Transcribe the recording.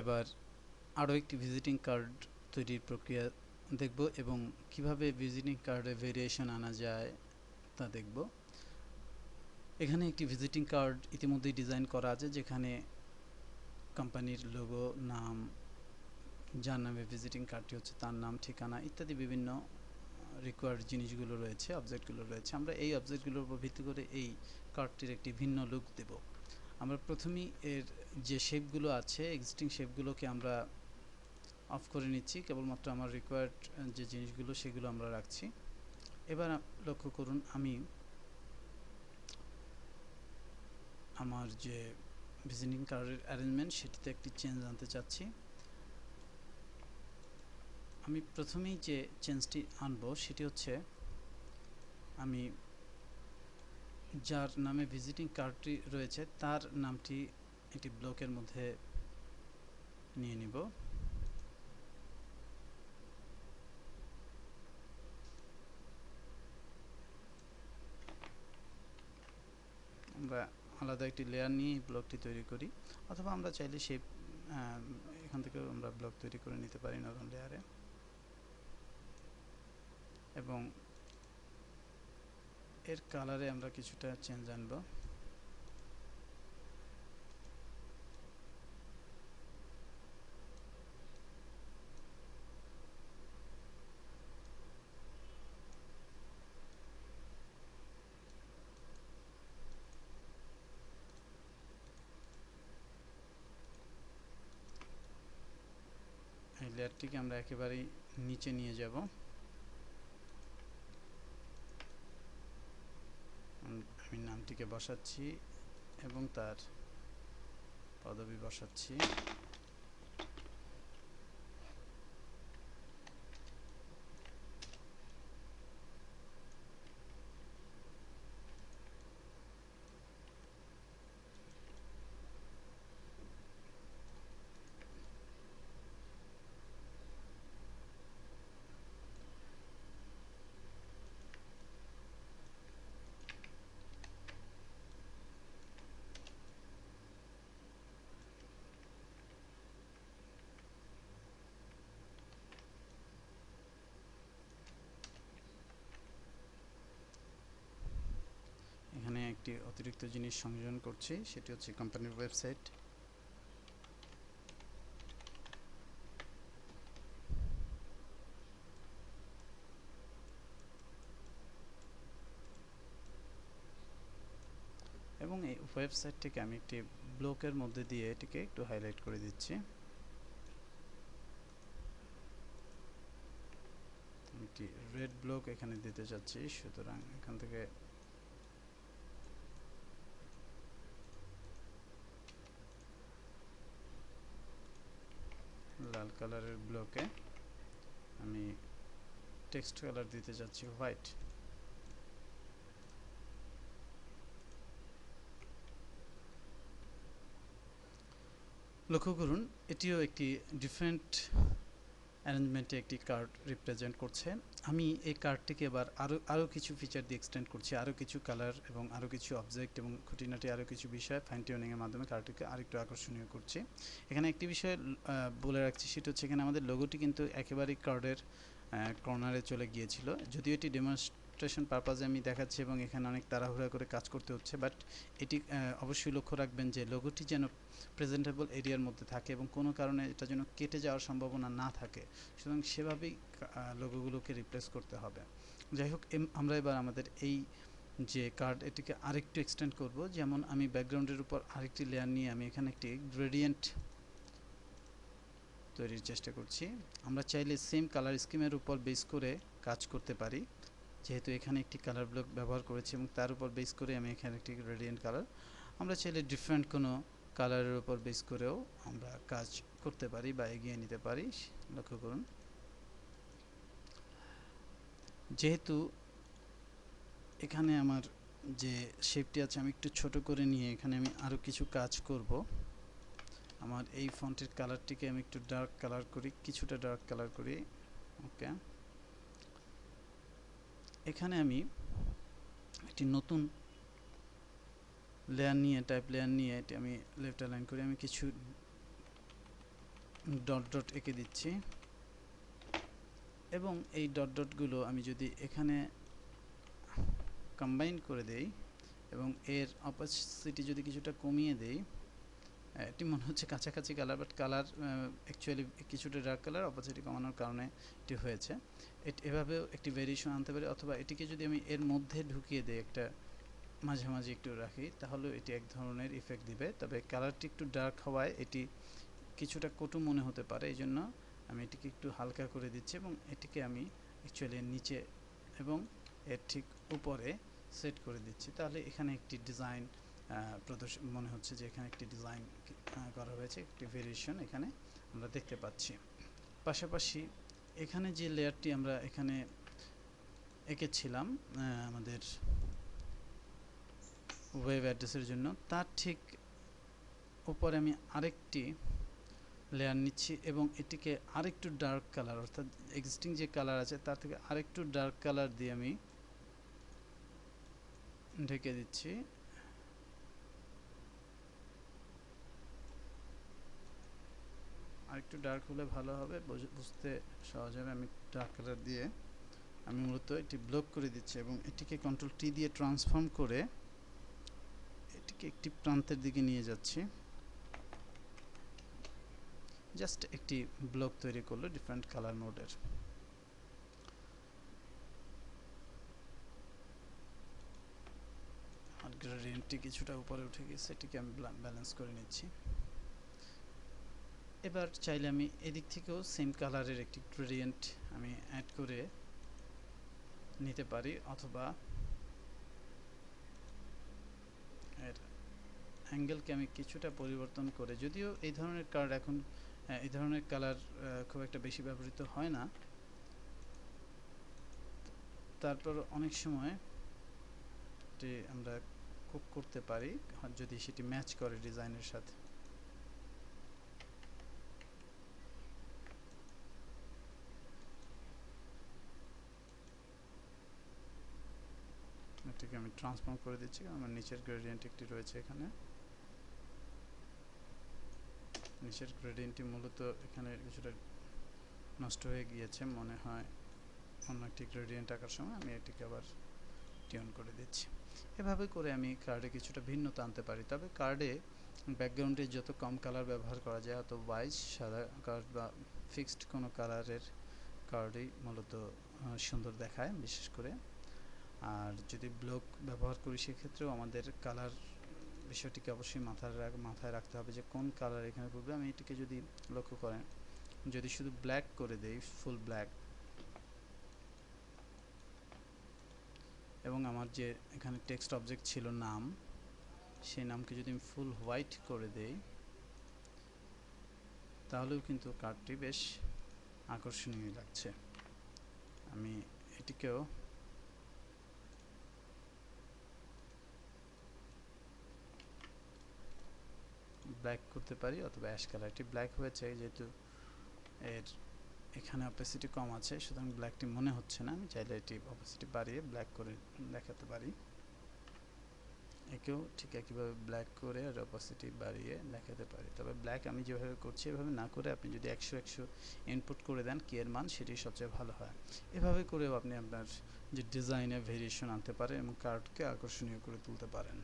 এবার আরও একটি ভিজিটিং কার্ড তৈরির প্রক্রিয়া দেখব এবং কিভাবে ভিজিটিং কার্ডে ভেরিয়েশন আনা যায় তা দেখব। এখানে একটি ভিজিটিং কার্ড ইতিমধ্যেই ডিজাইন করা আছে, যেখানে কোম্পানির লোগো, নাম, যার নামে ভিজিটিং কার্ডটি হচ্ছে তার নাম, ঠিকানা ইত্যাদি বিভিন্ন রিকোয়ার্ড জিনিসগুলো রয়েছে, অবজেক্টগুলো রয়েছে। আমরা এই অবজেক্টগুলোর উপর ভিত্তি করে এই কার্ডটির একটি ভিন্ন লুক দেব। আমরা প্রথমেই এর যে শেপগুলো আছে, এক্সিস্টিং শেপগুলোকে আমরা অফ করে নিচ্ছি, কেবলমাত্র আমার রিকোয়ার্ড যে জিনিসগুলো সেগুলো আমরা রাখছি। এবার লক্ষ্য করুন, আমি আমার যে ভিজিটিং কার্ডের অ্যারেঞ্জমেন্ট সেটিতে একটি চেঞ্জ আনতে চাচ্ছি। আমি প্রথমেই যে চেঞ্জটি আনবো সেটি হচ্ছে, আমি যার নামে ভিজিটিং কার্ডটি রয়েছে তার নামটি একটি ব্লকের মধ্যে নিয়ে নিব। আমরা আলাদা একটি লেয়ার নিয়ে এই ব্লকটি তৈরি করি, অথবা আমরা চাইলে সেই এখান থেকে আমরা ব্লক তৈরি করে নিতে পারি নতুন লেয়ারে। এবং এর কালারে আমরা কিছুটা চেঞ্জ আনব। এই লেয়ারটিকে আমরা একেবারেই নিচে নিয়ে যাব। আমি নামটিকে বসাচ্ছি এবং তার পদবি বসাচ্ছি। এখানে একটি অতিরিক্ত জিনিস সংযোজন করছি, সেটি হচ্ছে কোম্পানির ওয়েবসাইট। এবং এই ওয়েবসাইটটিকে আমি একটি ব্লকের মধ্যে দিয়ে এটিকে একটু হাইলাইট করে দিচ্ছি। একটি রেড ব্লক এখানে দিতে চাচ্ছি, সুতরাং এখান থেকে লাল কালারের ব্লকে আমি টেক্সট কালার দিতে চাচ্ছি হোয়াইট। লক্ষ্য করুন, এটিও একটি ডিফারেন্ট অ্যারেঞ্জমেন্টে একটি কার্ড রিপ্রেজেন্ট করছে। আমি এই কার্ডটিকে এবার আরও কিছু ফিচার দিয়ে এক্সটেন্ড করছি, আরও কিছু কালার এবং আরও কিছু অবজেক্ট এবং খুঁটিনাটি আরও কিছু বিষয় ফাইন টিউনিংয়ের মাধ্যমে কার্ডটিকে আরেকটু আকর্ষণীয় করছি। এখানে একটি বিষয় বলে রাখছি, সেটা হচ্ছে এখানে আমাদের লোগোটি কিন্তু একেবারেই কার্ডের কর্নারে চলে গিয়েছিল। যদিও এটি ডেমনস্ট্রেশন পারপাজে আমি দেখাচ্ছি এবং এখানে অনেক তাড়াহুড়া করে কাজ করতে হচ্ছে, বাট এটি অবশ্যই লক্ষ্য রাখবেন যে লোগোটি যেন প্রেজেন্টেবল এরিয়ার মধ্যে থাকে এবং কোনো কারণে এটা যেন কেটে যাওয়ার সম্ভাবনা না থাকে, সুতরাং সেভাবেই লোগোগুলোকে রিপ্লেস করতে হবে। যাই হোক, আমরা এবার আমাদের এই যে কার্ড এটিকে আরেকটু এক্সটেন্ড করব। যেমন আমি ব্যাকগ্রাউন্ডের উপর আরেকটি লেয়ার নিয়ে আমি এখানে একটি গ্রেডিয়েন্ট তৈরির চেষ্টা করছি। আমরা চাইলে সেম কালার স্কিমের উপর বেস করে কাজ করতে পারি, যেহেতু এখানে একটি কালার ব্লক ব্যবহার করেছি এবং তার উপর বেস করে আমি এখানে একটি গ্রেডিয়েন্ট কালার, আমরা চাইলে ডিফারেন্ট কোনো কালারের উপর বেস করেও আমরা কাজ করতে পারি বা এগিয়ে নিতে পারি। লক্ষ্য করুন, যেহেতু এখানে আমার যে শেপটি আছে আমি একটু ছোট করে নিয়ে এখানে আমি আরও কিছু কাজ করব। আমার এই ফন্টের কালারটিকে আমি একটু ডার্ক কালার করি, কিছুটা ডার্ক কালার করি। ওকে, এখানে আমি একটি নতুন লেয়ার নিয়ে, টাইপ লেয়ার নিয়ে এটি আমি লেফট অ্যালাইন করি। আমি কিছু ডট ডট এঁকে দিচ্ছি এবং এই ডট ডটগুলো আমি যদি এখানে কম্বাইন করে দেই এবং এর অপাসিটি যদি কিছুটা কমিয়ে দেই, এটি মনে হচ্ছে কাছাকাছি কালার, বাট কালার অ্যাকচুয়ালি কিছুটা ডার্ক কালার, অপাসিটি কমানোর কারণে এটি হয়েছে। এভাবেও একটি ভেরিয়েশন আনতে পারি, অথবা এটিকে যদি আমি এর মধ্যে ঢুকিয়ে দিই, একটা মাঝামাঝি একটু রাখি, তাহলে এটি এক ধরনের ইফেক্ট দিবে। তবে কালারটি একটু ডার্ক হওয়ায় এটি কিছুটা কটু মনে হতে পারে, এই জন্য আমি এটিকে একটু হালকা করে দিচ্ছি এবং এটিকে আমি অ্যাকচুয়ালি নিচে এবং এর ঠিক উপরে সেট করে দিচ্ছি। তাহলে এখানে একটি ডিজাইন প্রদর্শন মনে হচ্ছে যে এখানে একটি ডিজাইন করা হয়েছে, একটি ভেরিয়েশন এখানে আমরা দেখতে পাচ্ছি। পাশাপাশি এখানে যে লেয়ারটি আমরা এখানে এঁকেছিলাম আমাদের ওয়েব অ্যাড্রেসের জন্য, তার ঠিক উপরে আমি আরেকটি লেয়ার নিচ্ছি এবং এটিকে আরেকটু ডার্ক কালার, অর্থাৎ এক্সিস্টিং যে কালার আছে তার থেকে আরেকটু ডার্ক কালার দিয়ে আমি ঢেকে দিচ্ছি। আরেকটু ডার্ক হলে ভালো হবে, বুঝতে সহজ হবে। আমি ডার্ক কালার দিয়ে আমি মূলত এটি ব্লক করে দিচ্ছি এবং এটিকে কন্ট্রোল টি দিয়ে ট্রান্সফর্ম করে এটিকে একটি প্রান্তের দিকে নিয়ে যাচ্ছি। জাস্ট একটি ব্লক তৈরি করলো ডিফারেন্ট কালার মোডের। আর গ্রেডিয়েন্টটি কিছুটা উপরে উঠে গেছে, এটিকে আমি ব্যালেন্স করে নিচ্ছি। এবার চাইলে আমি এদিক থেকেও সেম কালারের একটি গ্রেডিয়েন্ট আমি অ্যাড করে নিতে পারি, অথবা এর অ্যাঙ্গেলকে আমি কিছুটা পরিবর্তন করে, যদিও এই ধরনের কার্ড এখন এই ধরনের কালার খুব একটা বেশি ব্যবহৃত হয় না, তারপর অনেক সময় এটি আমরা কুক করতে পারি যদি সেটি ম্যাচ করে ডিজাইনের সাথে। এটিকে আমি ট্রান্সফর্ম করে দিচ্ছি, আমার নিচের গ্রেডিয়েন্ট একটি রয়েছে এখানে। নিচের গ্রেডিয়েন্টটি মূলত এখানে কিছুটা নষ্ট হয়ে গিয়েছে মনে হয় অন্য একটি গ্রেডিয়েন্ট আঁকার সময়, আমি এটিকে আবার টিউন করে দিচ্ছি। এভাবে করে আমি কার্ডে কিছুটা ভিন্নতা আনতে পারি। তবে কার্ডে ব্যাকগ্রাউন্ডে যত কম কালার ব্যবহার করা যায়, অত ওয়াইজ সাদা কার্ড বা ফিক্সড কোনো কালারের কার্ডই মূলত সুন্দর দেখায় বিশেষ করে। আর যদি ব্লক ব্যবহার করি সেক্ষেত্রেও আমাদের কালার বিষয়টিকে অবশ্যই মাথায় রাখতে হবে যে কোন কালার এখানে পড়বে। আমি এটিকে যদি লক্ষ্য করেন, যদি শুধু ব্ল্যাক করে দেই, ফুল ব্ল্যাক, এবং আমার যে এখানে টেক্সট অবজেক্ট ছিল নাম, সেই নামকে যদি আমি ফুল হোয়াইট করে দেই, তাহলেও কিন্তু কার্ডটি বেশ আকর্ষণীয় লাগছে। আমি এটিকেও ব্ল্যাক করতে পারি, অথবা অ্যাশ কালারটি ব্ল্যাক হয়েছে যেহেতু এর এখানে অপাসিটি কম আছে, সুতরাং ব্ল্যাকটি মনে হচ্ছে না। আমি চাইলে এটি অপাসিটি বাড়িয়ে ব্ল্যাক করে দেখাতে পারি। একেও ঠিক একইভাবে ব্ল্যাক করে আর অপাসিটি বাড়িয়ে দেখাতে পারি। তবে ব্ল্যাক আমি যেভাবে করছি এভাবে না করে আপনি যদি 100 ইনপুট করে দেন কি এর মান, সেটি সবচেয়ে ভালো হয়। এভাবে করেও আপনি আপনার যে ডিজাইনে ভেরিয়েশন আনতে পারেন এবং কার্ডকে আকর্ষণীয় করে তুলতে পারেন।